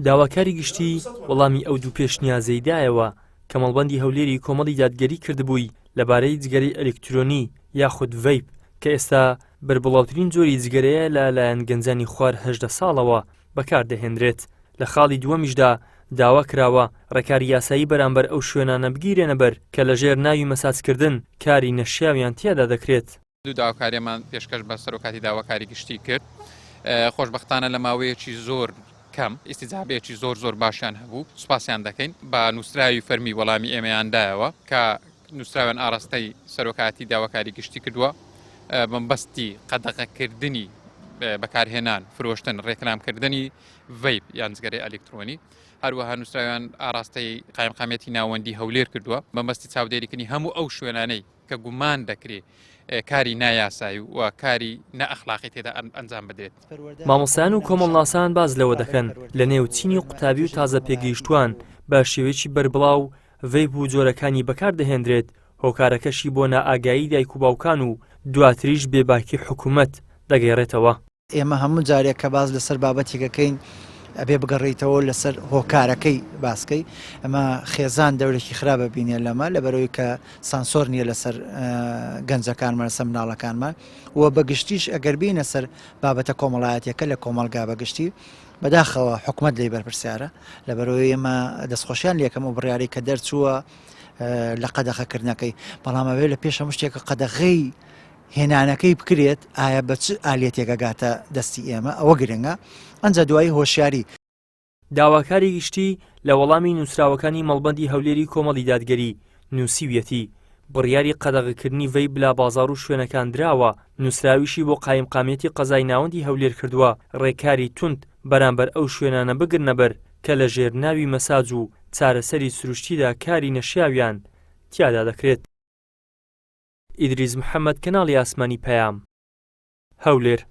داواکاری گشتی وەڵامی ئەو دوو پێشنیازەی دایەوە کە مەڵبەندی هەولێری کۆمەڵی دادگەری کردبووی لەبارەی جگەرەی ئەلکترۆنی یاخود ڤەیپ کە ئێستا بربڵاوترین جۆری جگەرەیە لە لایەن گەنجانی خوار 18 ساڵەوە بەکاردەهێنرێت. لە خاڵی دووەمیشدا داوا کراوە ڕێکاری یاسایی بەرامبەر ئەو شوێنانە بگیرێنە بەر کە لەژێر ناوی مەساجکردن کاری نەشیاویان تیادا دەکرێت. دوو داواکاریمان پێشکەش بە سەرۆکاتی داواکاری گشتی کرد. خۆشبەختانە لە ماوەیەکی زۆر کەم ئیستیجابەیەکی زۆر باشیان هەبوو. سوپاسیان دەکەین بە نووسراوی فەرمی وەڵامی ئێمەیاندایەوە کە نووسراوێن ئاڕاستەی سەرۆکاتی داواکاری گشتی کردووە بەمبەستی قەدەغەکردنی بەکارهێنان فرۆشتن ڕێکلامکردنی ڤەیپ یان جگەرەی ئەلکترۆنی. هەروەها نووسراویان ئاڕاستەی قایمقامەتی ناوەندی هەولێر کردووە بەمبەستی چاودێریکردنی هەموو ئەو شوێنانەی کە گومان دەکرێت کاری نایاسایی و کاری نەئەخلاقی تێدا ئەنجام بدرێت. مامۆستایان و کۆمەڵناسان باز لەوە دەکەن لە نێوچینی قوتابی و تازە پێگەیشتووان بە شێوەیەکی بەربڵاو ڤەیپ و جۆرەکانی بەکاردەهێنرێت هۆکارەکەشی بۆ نائاگایی دایک و باوکان و دواتریش بێباکی حکوومەت دەگەێڕێتەوە. ئێمە هەموو جارێک کە باز لەسەر بابەتێکەکەین ئەبێ بگەڕێیتەوە لەسەر هۆکارەکەی باسکەی ئەمە خێزان دەورێکی خراپە بینێ لەمە لەبەرەوەی کە سانسۆر نییە لەسەر گەنجەکانمان لەسەر مناڵەکانمان و بەگشتیش ئەگەر بینە سەر بابەتە کۆمەڵایەتەکە لە کۆمەلگا بەگشتی بەداخەوە حکوومەت لێی بەرپرسیارە لەبەرەوەی ئێمە دەستخۆشیان لێکەم و بڕیاری کە دەرچووە لە قەدەغەکردنەکەی بەڵام ئەوێ لە پێش هەموو شتێکە قەدەغەی هێنانەکەی بکرێت ئایا بە چ ئالێتێکە گاتە دەستی ئێمە ئەوە گرنگە ئەنجا دوایی هۆشیاری. داواکاری گشتی لە وەڵامی نووسراوەکانی مەڵبەندی هەولێری کۆمەڵی دادگەری نووسیویەتی بڕیاری قەدەغەکردنی ڤەیپ بلا بازاڕ و شوێنەکان دراوە. نووسراویشی بۆ قایمقامەتی قەزای ناوەندی هەولێر کردووە ڕێکاری توند بەرامبەر ئەو شوێنانە بگرنە بەر کە لە ژێر ناوی مەساج و چارەسەری سروشتیدا کاری نەشیاویان تیادا دەکرێت. ئیدریس محەممەد کەناڵی ئاسمانی پەیام هەولێر.